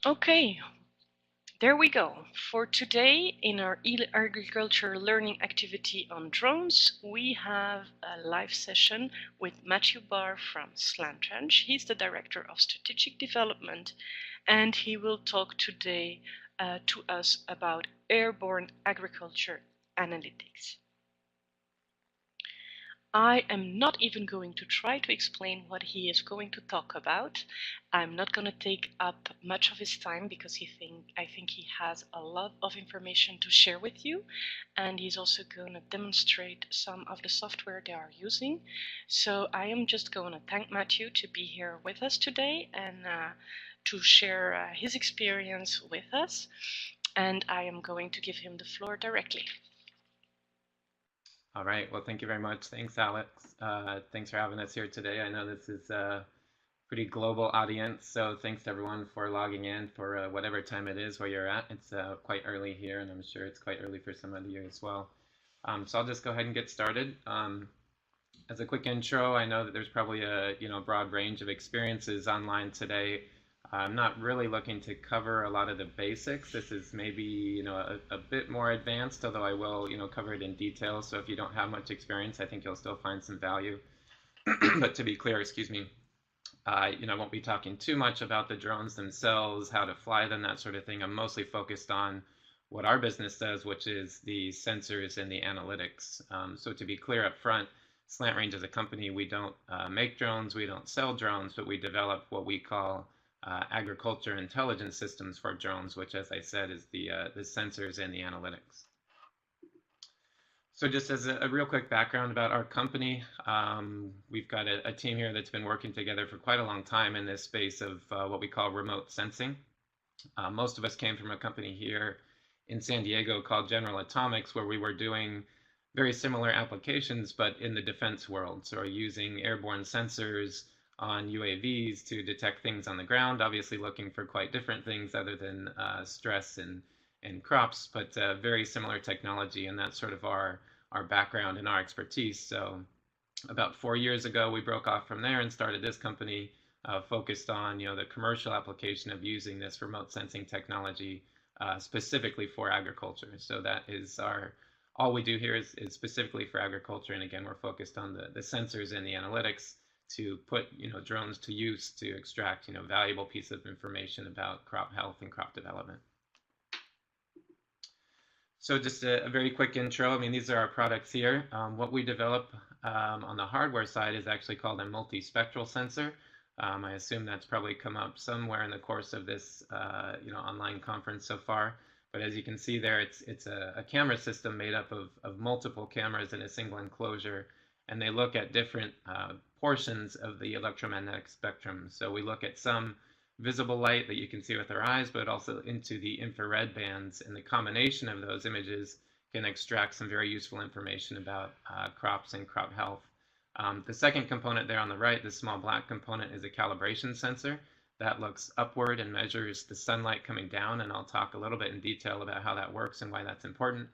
Okay, there we go. For today, in our agriculture learning activity on drones, we have a live session with Matthew Barre from SLANTRANGE. He's the Director of Strategic Development, and he will talk today to us about Airborne Agriculture Analytics. I am not even going to try to explain what he is going to talk about. I'm not going to take up much of his time because I think he has a lot of information to share with you, and he's also going to demonstrate some of the software they are using. So I am just going to thank Matthew to be here with us today and to share his experience with us, and I am going to give him the floor directly. All right. Well, thank you very much. Thanks, Alex. Thanks for having us here today. I know this is a pretty global audience, so thanks to everyone for logging in for whatever time it is where you're at. It's quite early here, and I'm sure it's quite early for some of you as well. So I'll just go ahead and get started. As a quick intro, I know that there's probably a broad range of experiences online today. I'm not really looking to cover a lot of the basics. This is maybe a bit more advanced, although I will cover it in detail. So if you don't have much experience, I think you'll still find some value. But to be clear, excuse me, I won't be talking too much about the drones themselves, how to fly them, that sort of thing. I'm mostly focused on what our business does, which is the sensors and the analytics. So to be clear up front, SLANTRANGE as a company, we don't make drones, we don't sell drones, but we develop what we call agriculture intelligence systems for drones, which, as I said, is the sensors and the analytics. So just as a real quick background about our company, we've got a team here that's been working together for quite a long time in this space of what we call remote sensing. Most of us came from a company here in San Diego called General Atomics, where we were doing very similar applications, but in the defense world. So we're using airborne sensors on UAVs to detect things on the ground, obviously looking for quite different things other than stress and crops, but very similar technology, and that's sort of our background and our expertise. So about 4 years ago, we broke off from there and started this company focused on the commercial application of using this remote sensing technology specifically for agriculture. So that is all we do here is specifically for agriculture, and again, we're focused on the sensors and the analytics to put drones to use to extract valuable piece of information about crop health and crop development. So just a very quick intro. I mean, these are our products here. What we develop on the hardware side is actually called a multispectral sensor. I assume that's probably come up somewhere in the course of this online conference so far. But as you can see there, it's a camera system made up of multiple cameras in a single enclosure, and they look at different portions of the electromagnetic spectrum. So we look at some visible light that you can see with our eyes, but also into the infrared bands, and the combination of those images can extract some very useful information about crops and crop health. The second component there on the right, the small black component, is a calibration sensor that looks upward and measures the sunlight coming down, and I'll talk a little bit in detail about how that works and why that's important.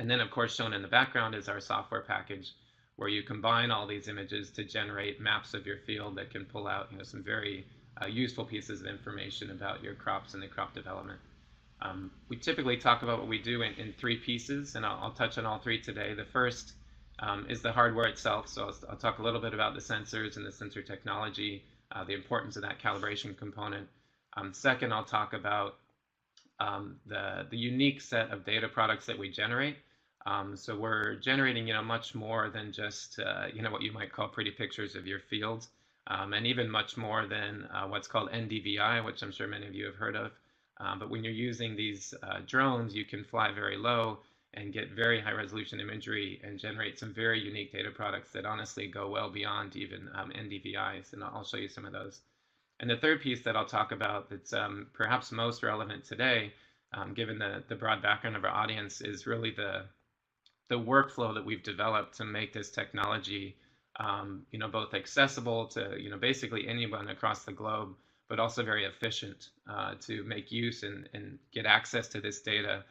And then, of course, shown in the background is our software package, where you combine all these images to generate maps of your field that can pull out some very useful pieces of information about your crops and the crop development. We typically talk about what we do in 3 pieces, and I'll touch on all 3 today. The first is the hardware itself, so I'll talk a little bit about the sensors and the sensor technology, the importance of that calibration component. Second, I'll talk about the unique set of data products that we generate. So we're generating much more than just what you might call pretty pictures of your fields, and even much more than what's called NDVI, which I'm sure many of you have heard of. But when you're using these drones, you can fly very low and get very high resolution imagery and generate some very unique data products that honestly go well beyond even NDVIs, and I'll show you some of those. And the third piece that I'll talk about that's perhaps most relevant today, given the broad background of our audience, is really the workflow that we've developed to make this technology both accessible to basically anyone across the globe, but also very efficient to make use and get access to this data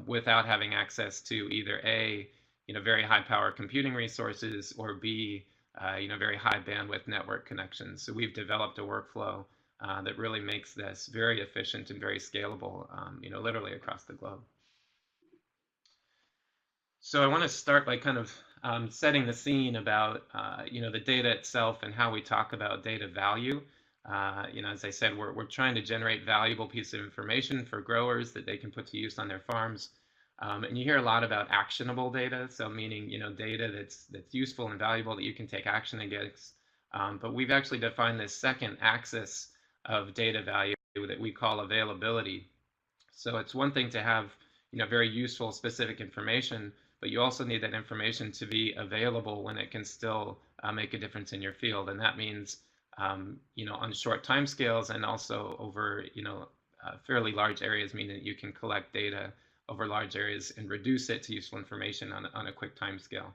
without having access to either A, very high power computing resources, or B, very high bandwidth network connections. So we've developed a workflow that really makes this very efficient and very scalable, literally across the globe. So I want to start by kind of setting the scene about the data itself and how we talk about data value. As I said, we're trying to generate valuable piece of information for growers that they can put to use on their farms. And you hear a lot about actionable data, so meaning data that's useful and valuable that you can take action against. But we've actually defined this second axis of data value that we call availability. So it's one thing to have very useful specific information, but you also need that information to be available when it can still make a difference in your field. And that means on short time scales and also over fairly large areas, meaning that you can collect data over large areas and reduce it to useful information on a quick time scale.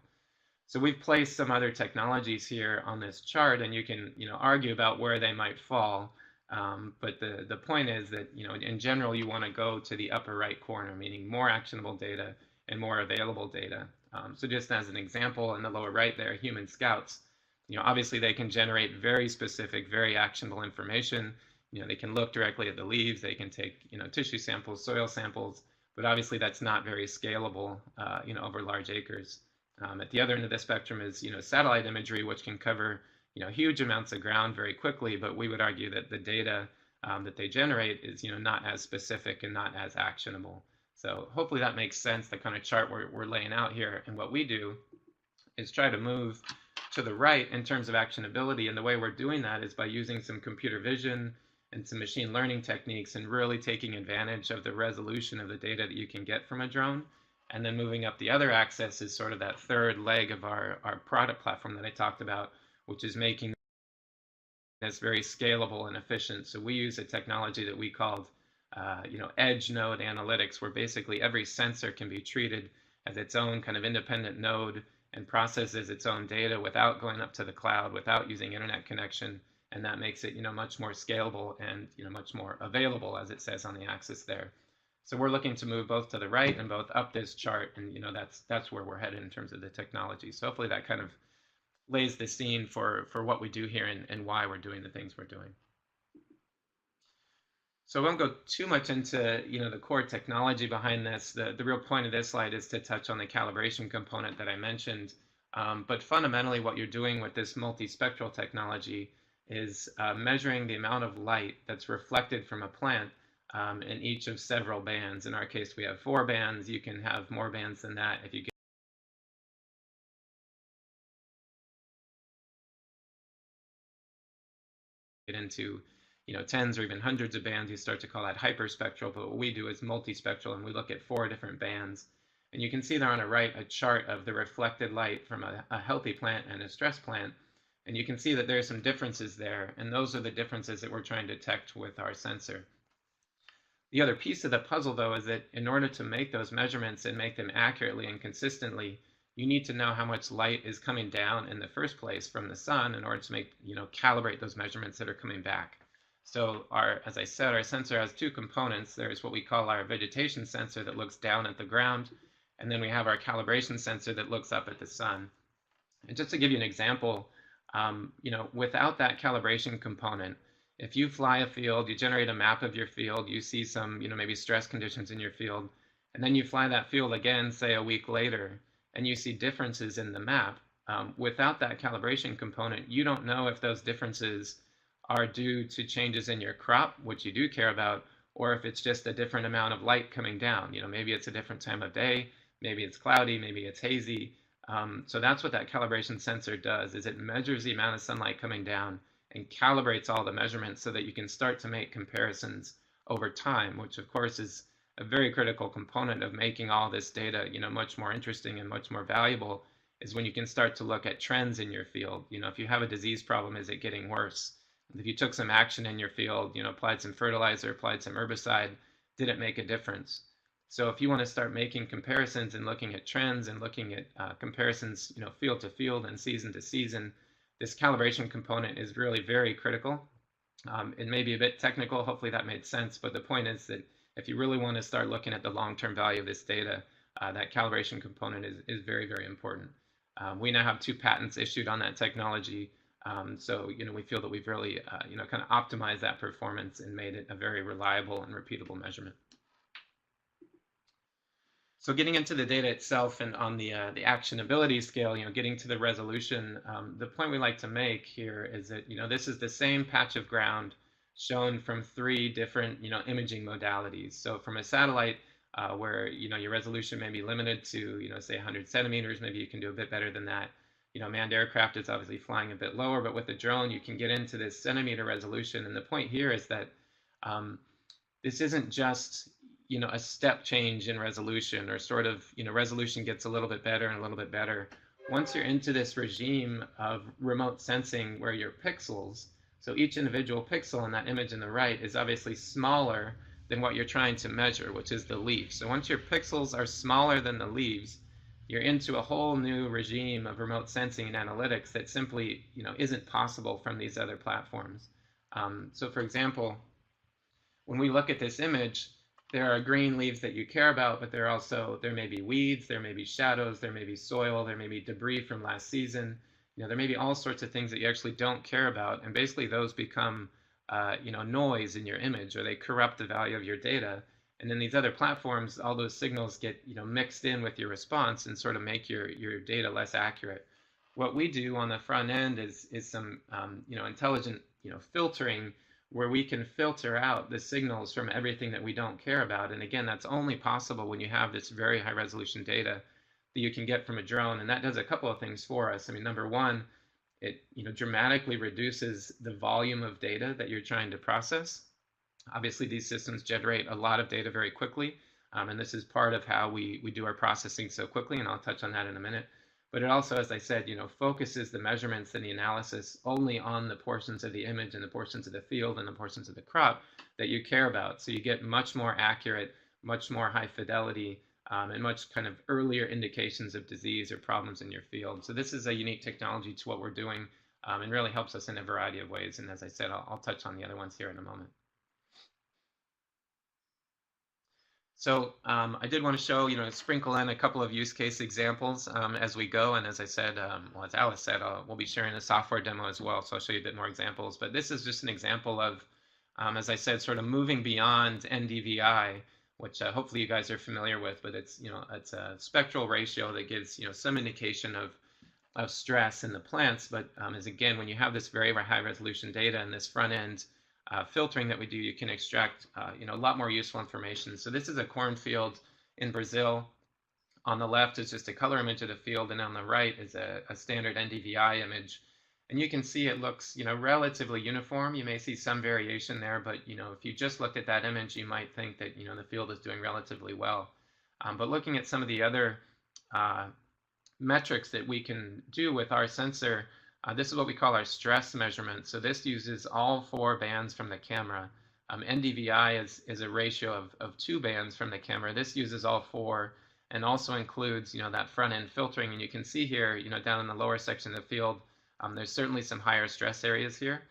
So we've placed some other technologies here on this chart, and you can argue about where they might fall. But the point is that in general you want to go to the upper right corner, meaning more actionable data and more available data. So just as an example, in the lower right there, human scouts, obviously they can generate very specific, very actionable information. They can look directly at the leaves, they can take tissue samples, soil samples, but obviously that's not very scalable over large acres. At the other end of the spectrum is satellite imagery, which can cover huge amounts of ground very quickly, but we would argue that the data that they generate is not as specific and not as actionable. So hopefully that makes sense, the kind of chart we're laying out here. And what we do is try to move to the right in terms of actionability. And the way we're doing that is by using some computer vision and some machine learning techniques and really taking advantage of the resolution of the data that you can get from a drone. And then moving up the other axis is sort of that third leg of our product platform that I talked about, which is making this very scalable and efficient. So we use a technology that we called edge node analytics, where basically every sensor can be treated as its own kind of independent node and processes its own data without going up to the cloud, without using internet connection. And that makes it much more scalable and much more available, as it says on the axis there. So we're looking to move both to the right and both up this chart, and that's where we're headed in terms of the technology. So hopefully that kind of lays the scene for what we do here and why we're doing the things we're doing. So I won't go too much into the core technology behind this. The real point of this slide is to touch on the calibration component that I mentioned. But fundamentally, what you're doing with this multispectral technology is measuring the amount of light that's reflected from a plant in each of several bands. In our case, we have 4 bands. You can have more bands than that if you get into tens or even hundreds of bands. You start to call that hyperspectral, but what we do is multispectral, and we look at 4 different bands. And you can see there on the right a chart of the reflected light from a healthy plant and a stressed plant. And you can see that there are some differences there, and those are the differences that we're trying to detect with our sensor. The other piece of the puzzle, though, is that in order to make those measurements and make them accurately and consistently, you need to know how much light is coming down in the first place from the sun in order to make, calibrate those measurements that are coming back. So as I said, our sensor has 2 components. There's what we call our vegetation sensor that looks down at the ground, and then we have our calibration sensor that looks up at the sun. And just to give you an example, without that calibration component, if you fly a field, you generate a map of your field, you see some, maybe stress conditions in your field, and then you fly that field again, say a week later, and you see differences in the map. Without that calibration component, you don't know if those differences are due to changes in your crop, which you do care about, or if it's just a different amount of light coming down. Maybe it's a different time of day, maybe it's cloudy, maybe it's hazy. So that's what that calibration sensor does, is it measures the amount of sunlight coming down and calibrates all the measurements so that you can start to make comparisons over time, which of course is a very critical component of making all this data, much more interesting and much more valuable, is when you can start to look at trends in your field. If you have a disease problem, is it getting worse? If you took some action in your field, applied some fertilizer, applied some herbicide, did it make a difference? So if you want to start making comparisons and looking at trends and looking at comparisons, field to field and season to season, this calibration component is really very critical. It may be a bit technical, hopefully that made sense, but the point is that if you really want to start looking at the long-term value of this data, that calibration component is very, very important. We now have 2 patents issued on that technology. So, we feel that we've really, kind of optimized that performance and made it a very reliable and repeatable measurement. So getting into the data itself and on the actionability scale, getting to the resolution, the point we like to make here is that, this is the same patch of ground shown from 3 different, imaging modalities. So from a satellite, where, your resolution may be limited to, say 100 centimeters, maybe you can do a bit better than that. Manned aircraft is obviously flying a bit lower, but with a drone, you can get into this centimeter resolution. And the point here is that this isn't just, a step change in resolution, or sort of, resolution gets a little bit better and a little bit better. Once you're into this regime of remote sensing where your pixels, so each individual pixel in that image in the right is obviously smaller than what you're trying to measure, which is the leaf. So once your pixels are smaller than the leaves, you're into a whole new regime of remote sensing and analytics that simply, isn't possible from these other platforms. So for example, when we look at this image, there are green leaves that you care about, but there may be weeds, there may be shadows, there may be soil, there may be debris from last season. There may be all sorts of things that you actually don't care about, and basically those become, noise in your image, or they corrupt the value of your data. And then these other platforms, all those signals get, mixed in with your response and sort of make your data less accurate. What we do on the front end is some, intelligent, filtering, where we can filter out the signals from everything that we don't care about. And again, that's only possible when you have this very high resolution data that you can get from a drone. And that does a couple of things for us. I mean, number one, it dramatically reduces the volume of data that you're trying to process. Obviously, these systems generate a lot of data very quickly. And this is part of how we do our processing so quickly, and I'll touch on that in a minute. But it also, as I said, focuses the measurements and the analysis only on the portions of the image and the portions of the field and the portions of the crop that you care about. So you get much more accurate, much more high fidelity, and much kind of earlier indications of disease or problems in your field. So this is a unique technology to what we're doing, and really helps us in a variety of ways. And as I said, I'll touch on the other ones here in a moment. So I did want to show, sprinkle in a couple of use case examples as we go. And as I said, well, as Alice said, we'll be sharing a software demo as well. So I'll show you a bit more examples. But this is just an example of, as I said, sort of moving beyond NDVI, which hopefully you guys are familiar with. But it's, it's a spectral ratio that gives, some indication of stress in the plants. But as again, when you have this very high resolution data in this front end, filtering that we do, you can extract a lot more useful information. So this is a cornfield in Brazil. On the left is just a color image of the field, and on the right is a standard NDVI image. And you can see it looks relatively uniform. You may see some variation there, but if you just looked at that image, you might think that the field is doing relatively well. But looking at some of the other metrics that we can do with our sensor, this is what we call our stress measurement. So this uses all 4 bands from the camera. NDVI is a ratio of 2 bands from the camera. This uses all 4 and also includes, that front end filtering. And you can see here, down in the lower section of the field, there's certainly some higher stress areas here.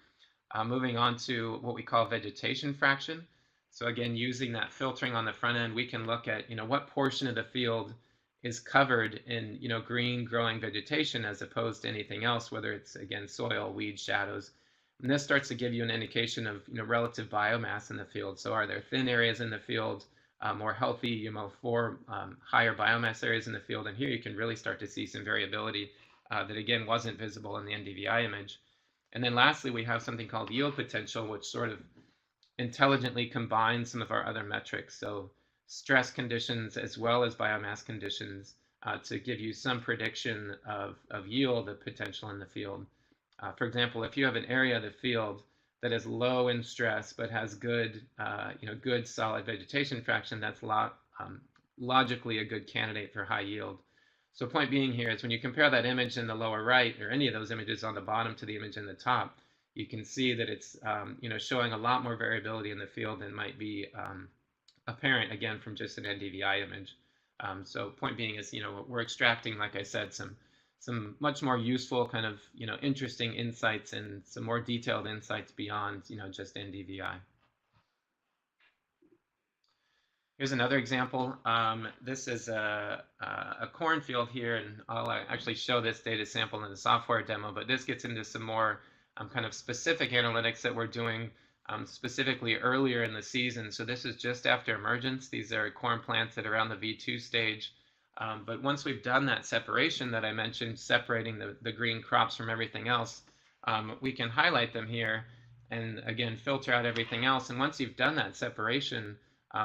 Moving on to what we call vegetation fraction. So again, using that filtering on the front end, we can look at, what portion of the field is covered in green growing vegetation as opposed to anything else, whether it's again soil, weeds, shadows. And this starts to give you an indication of relative biomass in the field. So are there thin areas in the field, more healthy, more higher biomass areas in the field? And here you can really start to see some variability that again wasn't visible in the NDVI image. And then lastly, we have something called yield potential, which sort of intelligently combines some of our other metrics. So stress conditions as well as biomass conditions to give you some prediction of yield of potential in the field. For example, if you have an area of the field that is low in stress but has good, good solid vegetation fraction, that's logically a good candidate for high yield. So point being here is when you compare that image in the lower right or any of those images on the bottom to the image in the top, you can see that it's showing a lot more variability in the field than might be apparent again from just an NDVI image. So point being is, we're extracting, like I said, some much more useful kind of, interesting insights and some more detailed insights beyond, just NDVI. Here's another example. This is a cornfield here, and I'll actually show this data sample in the software demo, but this gets into some more kind of specific analytics that we're doing specifically earlier in the season. So this is just after emergence. These are corn plants that are around the V2 stage. But once we've done that separation that I mentioned, separating the green crops from everything else, we can highlight them here and again filter out everything else. And once you've done that separation,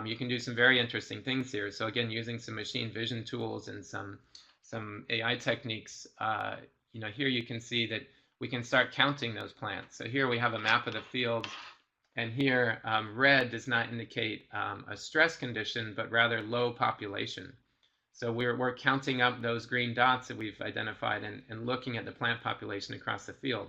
you can do some very interesting things here. So again, using some machine vision tools and some AI techniques, here you can see that we can start counting those plants. So here we have a map of the field, and here red does not indicate a stress condition, but rather low population. So we're counting up those green dots that we've identified and looking at the plant population across the field.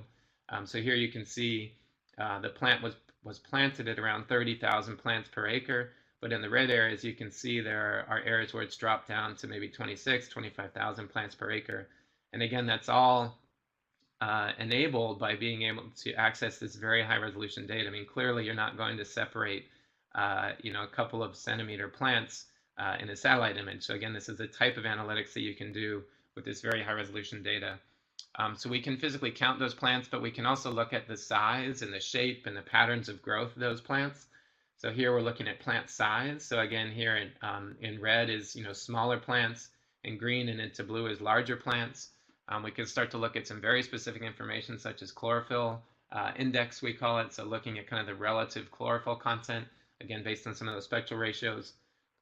So here you can see the plant was planted at around 30,000 plants per acre. But in the red areas, you can see there are areas where it's dropped down to maybe 25,000 plants per acre. And again, that's all enabled by being able to access this very high resolution data. I mean, clearly you're not going to separate, a couple of centimeter plants in a satellite image. So again, this is a type of analytics that you can do with this very high resolution data. So we can physically count those plants, but we can also look at the size and the shape and the patterns of growth of those plants. So here we're looking at plant size. So again, here in red is smaller plants, in green and into blue is larger plants. We can start to look at some very specific information such as chlorophyll index, we call it. So looking at kind of the relative chlorophyll content, again, based on some of those spectral ratios.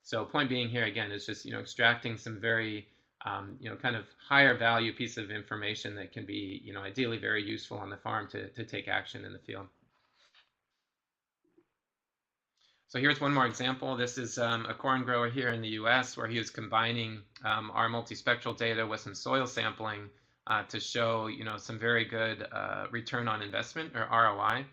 So point being here, again, is just extracting some very kind of higher value piece of information that can be ideally very useful on the farm to take action in the field. So here's one more example. This is a corn grower here in the US where he was combining our multispectral data with some soil sampling to show some very good return on investment, or ROI.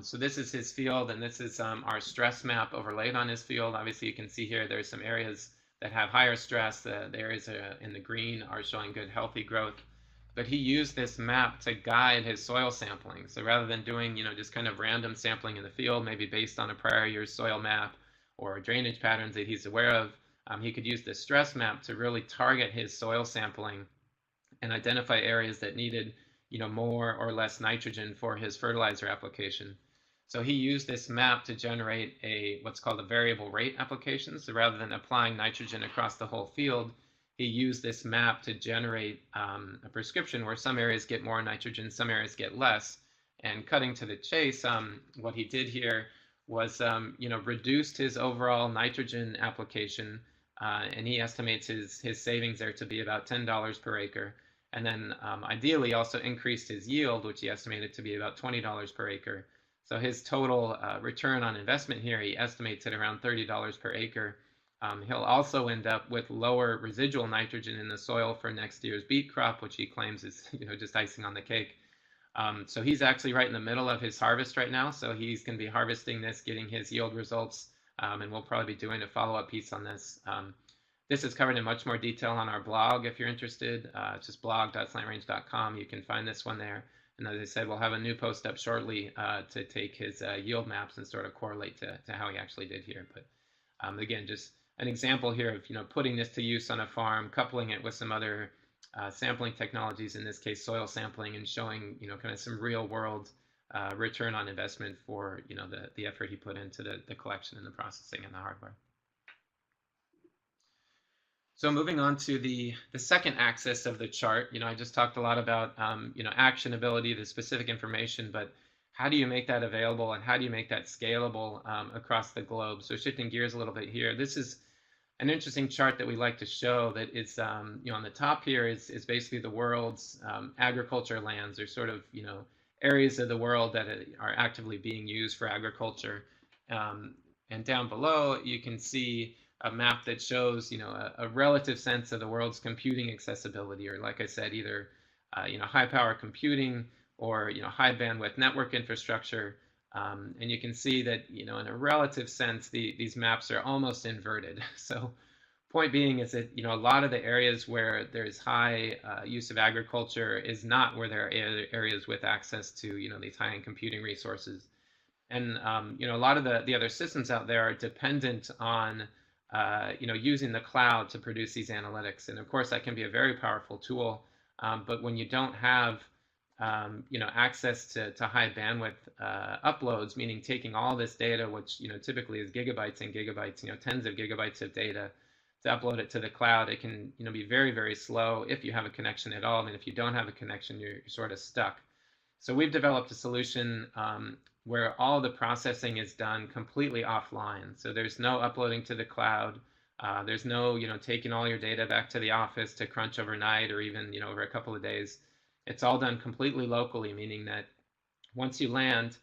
So this is his field, and this is our stress map overlaid on his field. Obviously you can see here there's some areas that have higher stress. The areas in the green are showing good healthy growth. But he used this map to guide his soil sampling. So rather than doing, just kind of random sampling in the field, maybe based on a prior year's soil map or drainage patterns that he's aware of, he could use the stress map to really target his soil sampling and identify areas that needed, more or less nitrogen for his fertilizer application. So he used this map to generate what's called a variable rate application. So rather than applying nitrogen across the whole field, he used this map to generate a prescription where some areas get more nitrogen, some areas get less. And cutting to the chase, what he did here was, reduced his overall nitrogen application, and he estimates his savings there to be about $10 per acre. And then ideally also increased his yield, which he estimated to be about $20 per acre. So his total return on investment here, he estimates at around $30 per acre. He'll also end up with lower residual nitrogen in the soil for next year's beet crop, which he claims is just icing on the cake. So he's actually right in the middle of his harvest right now. So he's going to be harvesting this, getting his yield results, and we'll probably be doing a follow-up piece on this. This is covered in much more detail on our blog if you're interested. It's just blog.slantrange.com. You can find this one there. And as I said, we'll have a new post up shortly to take his yield maps and sort of correlate to how he actually did here. But again, just an example here of putting this to use on a farm, coupling it with some other sampling technologies, in this case soil sampling, and showing kind of some real world return on investment for the effort he put into the collection and the processing and the hardware. So moving on to the second axis of the chart, I just talked a lot about actionability, the specific information, but how do you make that available and how do you make that scalable across the globe? So shifting gears a little bit here, this is an interesting chart that we like to show that is, on the top here is basically the world's agriculture lands, or sort of, areas of the world that are actively being used for agriculture. And down below, you can see a map that shows, a relative sense of the world's computing accessibility, or like I said, either, high power computing or, high bandwidth network infrastructure. And you can see that, in a relative sense, these maps are almost inverted. So point being is that, a lot of the areas where there's high use of agriculture is not where there are areas with access to, these high-end computing resources. And a lot of the other systems out there are dependent on using the cloud to produce these analytics. And of course, that can be a very powerful tool. But when you don't have access to high bandwidth uploads, meaning taking all this data, which typically is gigabytes and gigabytes, tens of gigabytes of data, to upload it to the cloud, it can be very, very slow if you have a connection at all. And if you don't have a connection, you're sort of stuck. So we've developed a solution where all the processing is done completely offline. So there's no uploading to the cloud. There's no taking all your data back to the office to crunch overnight or even over a couple of days. It's all done completely locally, meaning that once you land,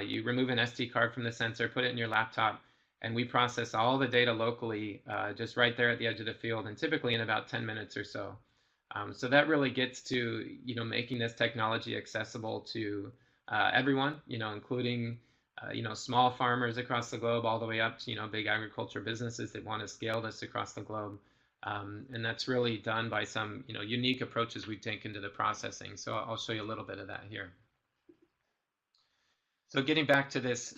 you remove an SD card from the sensor, put it in your laptop, and we process all the data locally just right there at the edge of the field, and typically in about 10 minutes or so. So that really gets to making this technology accessible to everyone, including small farmers across the globe, all the way up to big agriculture businesses that want to scale this across the globe. And that's really done by some unique approaches we've taken to the processing. So I'll show you a little bit of that here. So getting back to this,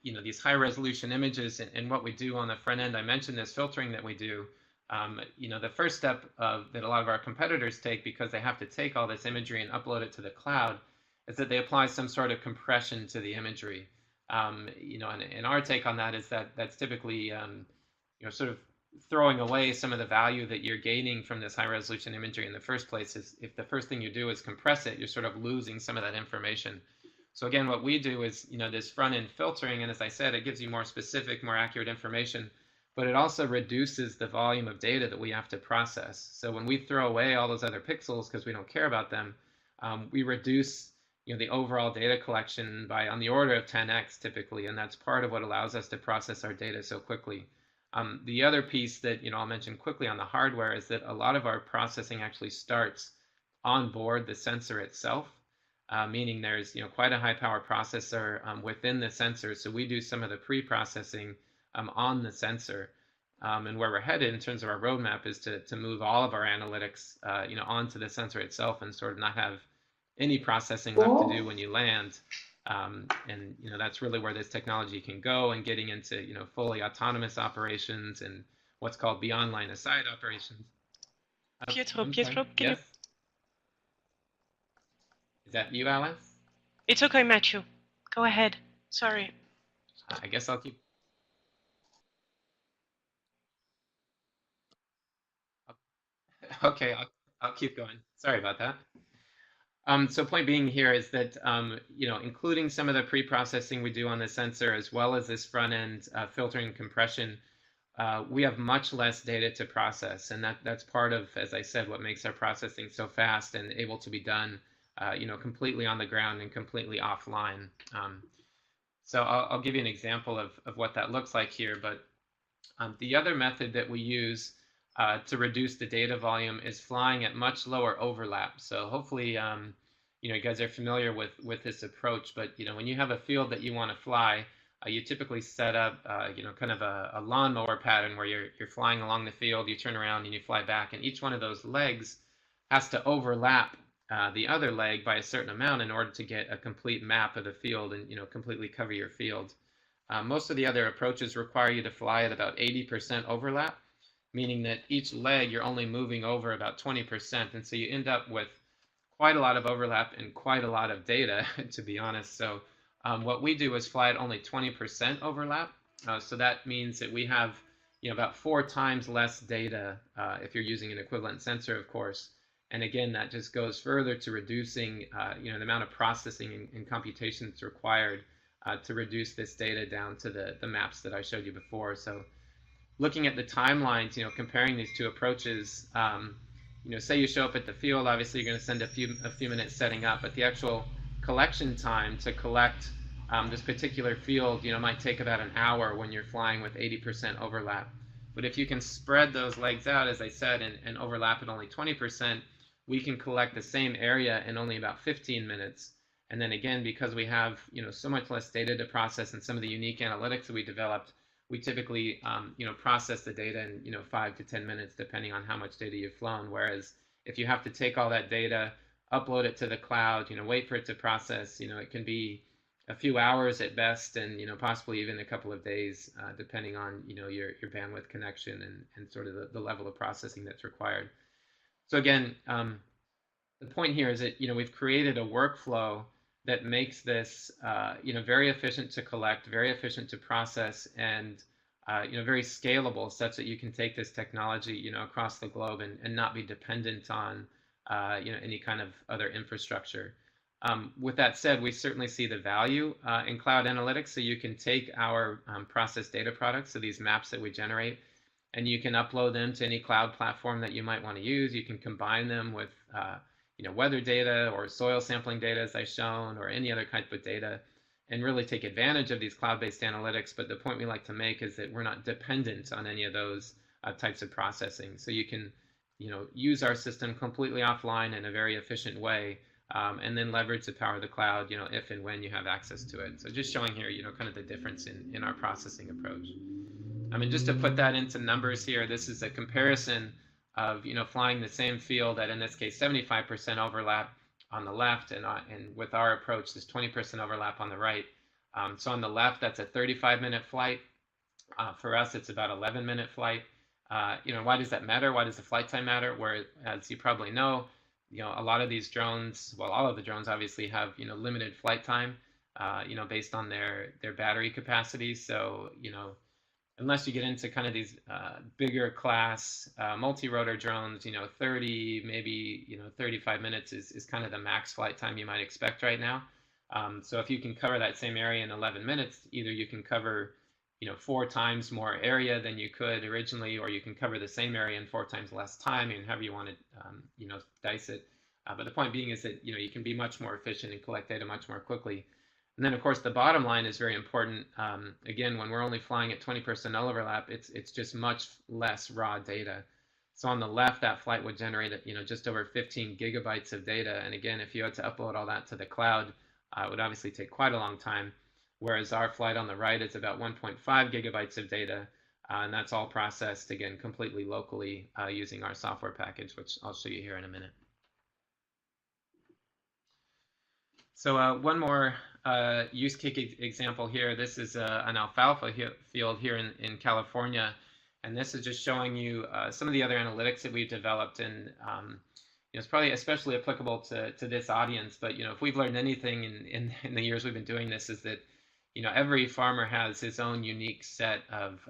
these high resolution images and what we do on the front end, I mentioned this filtering that we do. The first step that a lot of our competitors take, because they have to take all this imagery and upload it to the cloud, is that they apply some sort of compression to the imagery. And our take on that is that that's typically, sort of throwing away some of the value that you're gaining from this high resolution imagery in the first place. Is if the first thing you do is compress it, you're sort of losing some of that information. So again, what we do is, this front end filtering, and as I said, it gives you more specific, more accurate information, but it also reduces the volume of data that we have to process. So when we throw away all those other pixels because we don't care about them, we reduce the overall data collection by on the order of 10x typically, and that's part of what allows us to process our data so quickly. The other piece that I'll mention quickly on the hardware is that a lot of our processing actually starts on board the sensor itself, meaning there's quite a high power processor within the sensor. So we do some of the pre-processing on the sensor, and where we're headed in terms of our roadmap is to move all of our analytics onto the sensor itself and sort of not have any processing left to do when you land. And that's really where this technology can go, and getting into fully autonomous operations and what's called beyond line of sight operations. Pietro, Yes. Is that you, Alice? It's okay, Matthew. Go ahead. Sorry. I guess I'll keep. Okay, I'll keep going. Sorry about that. So point being here is that, including some of the pre-processing we do on the sensor, as well as this front-end filtering and compression, we have much less data to process. And that's part of, as I said, what makes our processing so fast and able to be done, completely on the ground and completely offline. So I'll give you an example of what that looks like here. But the other method that we use to reduce the data volume is flying at much lower overlap. So hopefully, you guys are familiar with this approach. But when you have a field that you want to fly, you typically set up kind of a lawnmower pattern where you're flying along the field, you turn around and you fly back, and each one of those legs has to overlap the other leg by a certain amount in order to get a complete map of the field and completely cover your field. Most of the other approaches require you to fly at about 80% overlap, meaning that each leg you're only moving over about 20%, and so you end up with quite a lot of overlap and quite a lot of data, to be honest. So what we do is fly at only 20% overlap. So that means that we have about 4 times less data if you're using an equivalent sensor, of course. And again, that just goes further to reducing the amount of processing and computation that's required to reduce this data down to the maps that I showed you before. So looking at the timelines, comparing these two approaches, say you show up at the field, obviously you're going to spend a few minutes setting up, but the actual collection time to collect this particular field, might take about an hour when you're flying with 80% overlap. But if you can spread those legs out, as I said, and overlap at only 20%, we can collect the same area in only about 15 minutes. And then again, because we have so much less data to process and some of the unique analytics that we developed, we typically process the data in 5 to 10 minutes, depending on how much data you've flown. Whereas if you have to take all that data, upload it to the cloud, wait for it to process, it can be a few hours at best, and possibly even a couple of days, depending on your bandwidth connection and sort of the level of processing that's required. So again, the point here is that we've created a workflow that makes this very efficient to collect, very efficient to process, and very scalable, such that you can take this technology across the globe and not be dependent on any kind of other infrastructure. With that said, we certainly see the value in cloud analytics. So you can take our process data products, so these maps that we generate, and you can upload them to any cloud platform that you might want to use. You can combine them with weather data or soil sampling data, as I've shown, or any other type of data, and really take advantage of these cloud-based analytics. But the point we like to make is that we're not dependent on any of those types of processing. So you can use our system completely offline in a very efficient way, and then leverage the power of the cloud, if and when you have access to it. So just showing here, kind of the difference in our processing approach. I mean, just to put that into numbers here, this is a comparison of flying the same field at, in this case, 75% overlap on the left, and with our approach, there's 20% overlap on the right. So on the left, that's a 35-minute flight. For us, it's about 11-minute flight. Why does that matter? Why does the flight time matter? Where, as you probably know, a lot of these drones, well, all of the drones obviously have limited flight time, based on their battery capacity. So unless you get into kind of these bigger class multi-rotor drones, 30, maybe 35 minutes is kind of the max flight time you might expect right now. So if you can cover that same area in 11 minutes, either you can cover 4 times more area than you could originally, or you can cover the same area in 4 times less time, and however you want to dice it. But the point being is that you can be much more efficient and collect data much more quickly. And then, of course, the bottom line is very important. Again, when we're only flying at 20% overlap, it's just much less raw data. So on the left, that flight would generate just over 15 gigabytes of data. And again, if you had to upload all that to the cloud, it would obviously take quite a long time. Whereas our flight on the right is about 1.5 gigabytes of data, and that's all processed, again, completely locally using our software package, which I'll show you here in a minute. So one more use case example here. This is an alfalfa field here in California, and this is just showing you some of the other analytics that we've developed, and it's probably especially applicable to this audience. But if we've learned anything in the years we've been doing this, is that every farmer has his own unique set of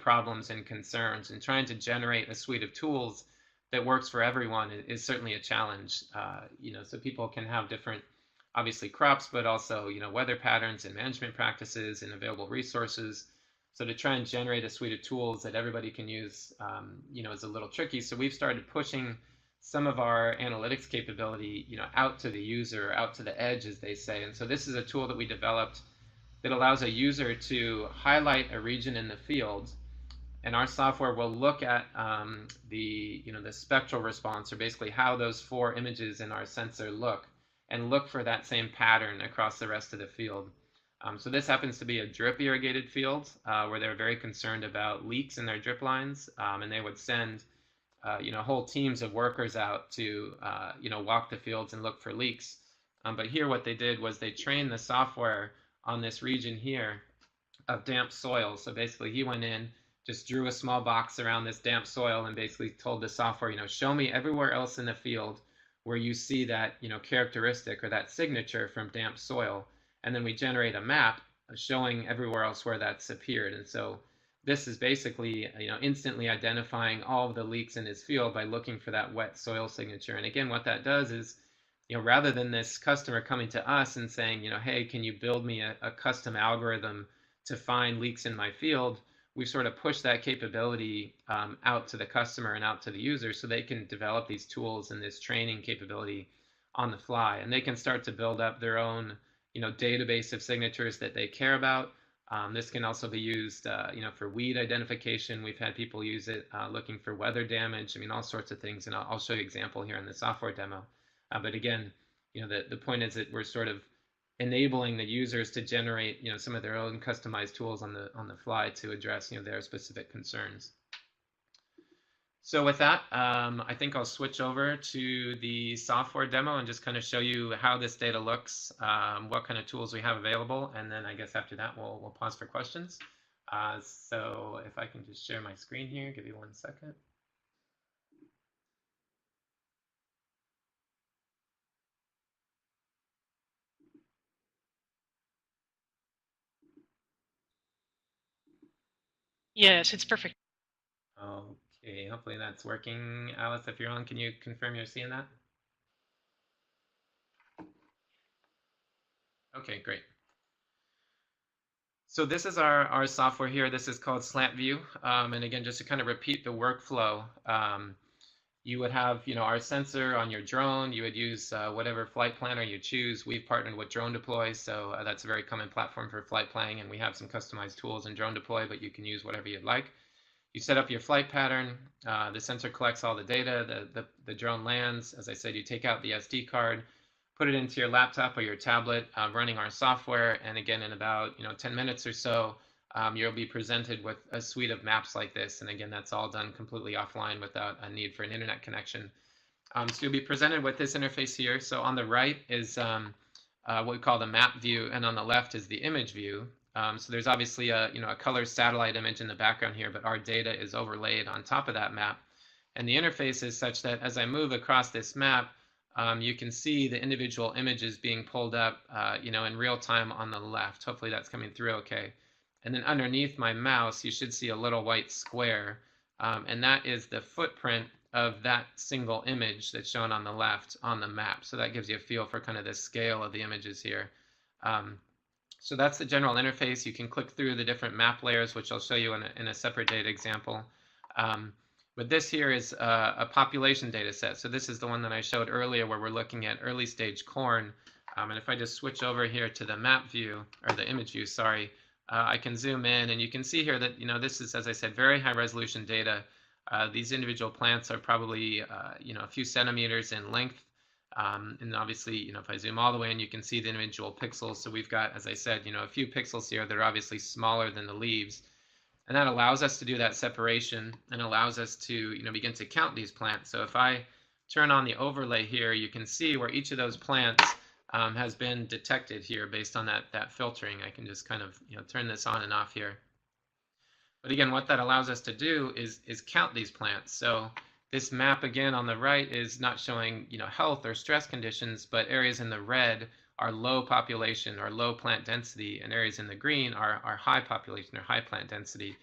problems and concerns, and trying to generate a suite of tools that works for everyone is certainly a challenge. So people can have different, obviously, crops, but also weather patterns and management practices and available resources. So to try and generate a suite of tools that everybody can use, is a little tricky. So we've started pushing some of our analytics capability, out to the user, out to the edge, as they say. And so this is a tool that we developed that allows a user to highlight a region in the field, and our software will look at the spectral response, or basically how those 4 images in our sensor look, and look for that same pattern across the rest of the field. So this happens to be a drip irrigated field where they're very concerned about leaks in their drip lines, and they would send whole teams of workers out to walk the fields and look for leaks. But here what they did was they trained the software on this region here of damp soil. So basically he went in, just drew a small box around this damp soil, and basically told the software, show me everywhere else in the field where you see that characteristic or that signature from damp soil. And then we generate a map showing everywhere else where that's appeared. And so this is basically instantly identifying all of the leaks in his field by looking for that wet soil signature. And again, what that does is, rather than this customer coming to us and saying, hey, can you build me a custom algorithm to find leaks in my field, we sort of push that capability out to the customer and out to the user, so they can develop these tools and this training capability on the fly, and they can start to build up their own database of signatures that they care about. This can also be used for weed identification. We've had people use it looking for weather damage. I mean, all sorts of things, and I'll show you an example here in the software demo. But again, the point is that we're sort of enabling the users to generate some of their own customized tools on the fly to address their specific concerns. So with that, I think I'll switch over to the software demo and just kind of show you how this data looks, what kind of tools we have available, and then I guess after that we'll pause for questions. So if I can just share my screen here, give you 1 second. Yes, it's perfect. Okay, hopefully that's working. Alice, if you're on, can you confirm you're seeing that? Okay, great. So this is our software here. This is called SlantView. And again, just to kind of repeat the workflow, you would have, our sensor on your drone. You would use whatever flight planner you choose. We've partnered with Drone Deploy, so that's a very common platform for flight planning, and we have some customized tools in Drone Deploy, but you can use whatever you'd like. You set up your flight pattern. The sensor collects all the data. The drone lands. As I said, you take out the SD card, put it into your laptop or your tablet, running our software, and again, in about 10 minutes or so, you'll be presented with a suite of maps like this. And again, that's all done completely offline without a need for an internet connection. So you'll be presented with this interface here. So on the right is what we call the map view, and on the left is the image view. So there's obviously a color satellite image in the background here, but our data is overlaid on top of that map. And the interface is such that as I move across this map, you can see the individual images being pulled up, in real time on the left. Hopefully that's coming through okay. And then underneath my mouse, you should see a little white square, and that is the footprint of that single image that's shown on the left on the map. So that gives you a feel for kind of the scale of the images here. So that's the general interface. You can click through the different map layers, which I'll show you in a separate data example. But this here is a population data set. So this is the one that I showed earlier where we're looking at early stage corn. And if I just switch over here to the map view, or the image view, sorry, I can zoom in and you can see here that, this is, as I said, very high resolution data. These individual plants are probably, a few centimeters in length. And obviously, if I zoom all the way in, you can see the individual pixels. So we've got, as I said, a few pixels here that are obviously smaller than the leaves. And that allows us to do that separation and allows us to, begin to count these plants. So if I turn on the overlay here, you can see where each of those plants has been detected here based on that filtering. I can just kind of, turn this on and off here. But again, what that allows us to do is count these plants. So this map again on the right is not showing, health or stress conditions, but areas in the red are low population or low plant density, and areas in the green are high population or high plant density.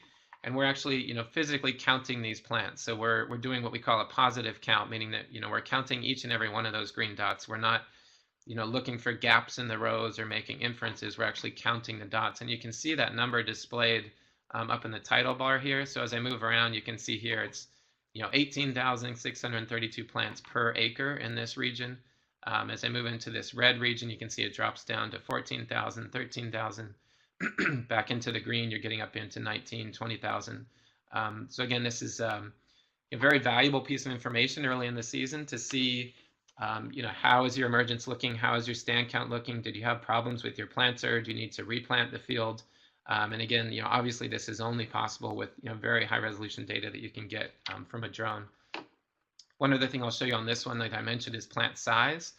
And we're actually, physically counting these plants. So we're doing what we call a positive count, meaning that, we're counting each and every one of those green dots. We're not, looking for gaps in the rows or making inferences. We're actually counting the dots. And you can see that number displayed up in the title bar here. So as I move around, you can see here it's 18,632 plants per acre in this region. As I move into this red region, you can see it drops down to 14,000, 13,000. Back into the green, you're getting up into 19, 20,000. So again, this is a very valuable piece of information early in the season to see, how is your emergence looking? How is your stand count looking? Did you have problems with your planter? Do you need to replant the field? And again, obviously this is only possible with, very high resolution data that you can get from a drone. One other thing I'll show you on this one, like I mentioned, is plant size.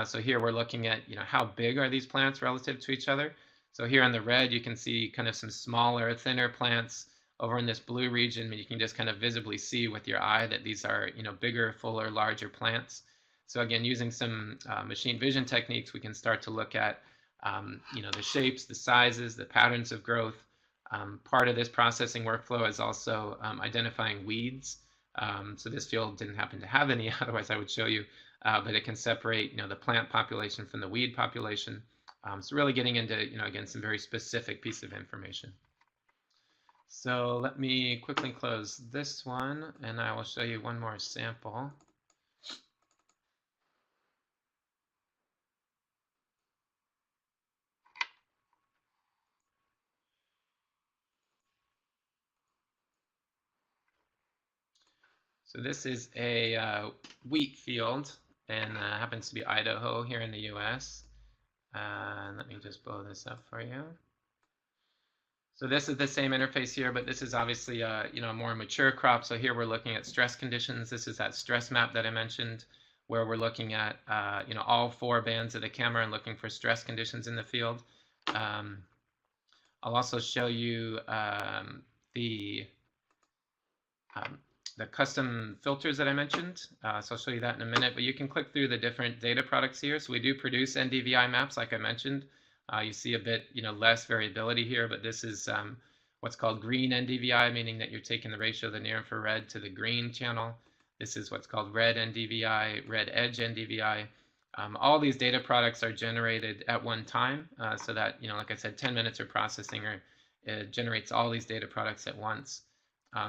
So here we're looking at, how big are these plants relative to each other? So here in the red, you can see kind of some smaller, thinner plants. Over in this blue region, you can just kind of visibly see with your eye that these are, bigger, fuller, larger plants. So again, using some machine vision techniques, we can start to look at, the shapes, the sizes, the patterns of growth. Part of this processing workflow is also identifying weeds. So this field didn't happen to have any, otherwise I would show you, but it can separate, the plant population from the weed population. So really getting into, again, some very specific piece of information. So let me quickly close this one and I will show you one more sample. So this is a wheat field and happens to be Idaho here in the US. Let me just blow this up for you. So this is the same interface here, but this is obviously a more mature crop. So here we're looking at stress conditions. This is that stress map that I mentioned, where we're looking at all 4 bands of the camera and looking for stress conditions in the field. I'll also show you the custom filters that I mentioned. So I'll show you that in a minute, but you can click through the different data products here. So we do produce NDVI maps, like I mentioned. You see a bit less variability here, but this is what's called green NDVI, meaning that you're taking the ratio of the near infrared to the green channel. This is what's called red NDVI, red edge NDVI. All these data products are generated at one time, so that, like I said, 10 minutes of processing, or it generates all these data products at once.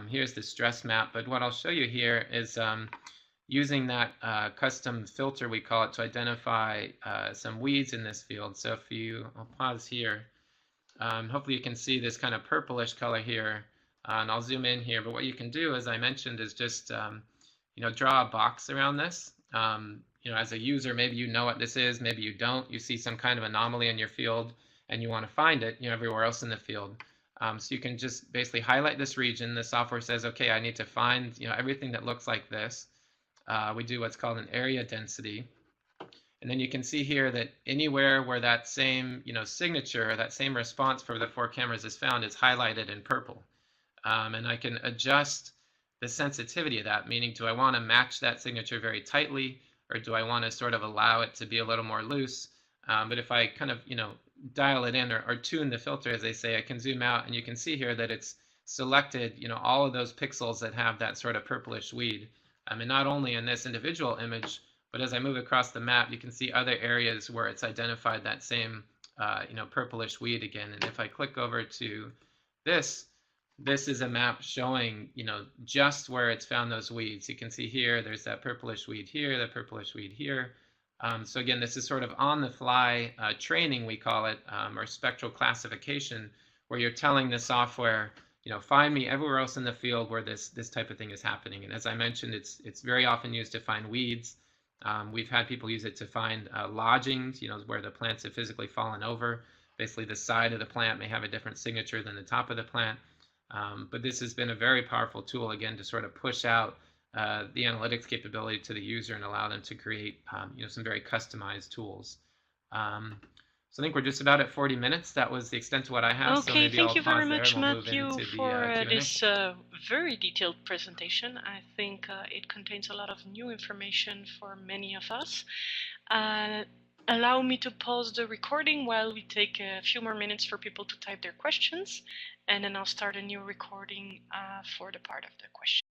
Here's the stress map, but what I'll show you here is using that custom filter, we call it, to identify some weeds in this field. So I'll pause here. Hopefully you can see this kind of purplish color here, and I'll zoom in here. But what you can do, as I mentioned, is just draw a box around this. As a user, maybe you know what this is, maybe you don't. You see some kind of anomaly in your field, and you want to find it everywhere else in the field. So you can just basically highlight this region. The software says, okay, I need to find everything that looks like this. We do what's called an area density. And then you can see here that anywhere where that same signature, that same response for the 4 cameras is found, is highlighted in purple. And I can adjust the sensitivity of that, meaning, do I want to match that signature very tightly, or do I want to sort of allow it to be a little more loose? But if I kind of dial it in, or tune the filter, as they say, I can zoom out, and you can see here that it's selected all of those pixels that have that sort of purplish weed. And not only in this individual image, but as I move across the map, you can see other areas where it's identified that same purplish weed again. And if I click over to this is a map showing just where it's found those weeds. You can see here there's that purplish weed here, that purplish weed here. So again, this is sort of on-the-fly training, we call it, or spectral classification, where you're telling the software, find me everywhere else in the field where this type of thing is happening. And as I mentioned, it's very often used to find weeds. We've had people use it to find lodgings, where the plants have physically fallen over. Basically, the side of the plant may have a different signature than the top of the plant. But this has been a very powerful tool, again, to sort of push out the analytics capability to the user and allow them to create some very customized tools. So I think we're just about at 40 minutes. That was the extent of what I have. Okay, so maybe thank I'll you very pause there much, and we'll Matthew, move into for the Q&A. this very detailed presentation. I think it contains a lot of new information for many of us. Allow me to pause the recording while we take a few more minutes for people to type their questions, and then I'll start a new recording for the part of the question.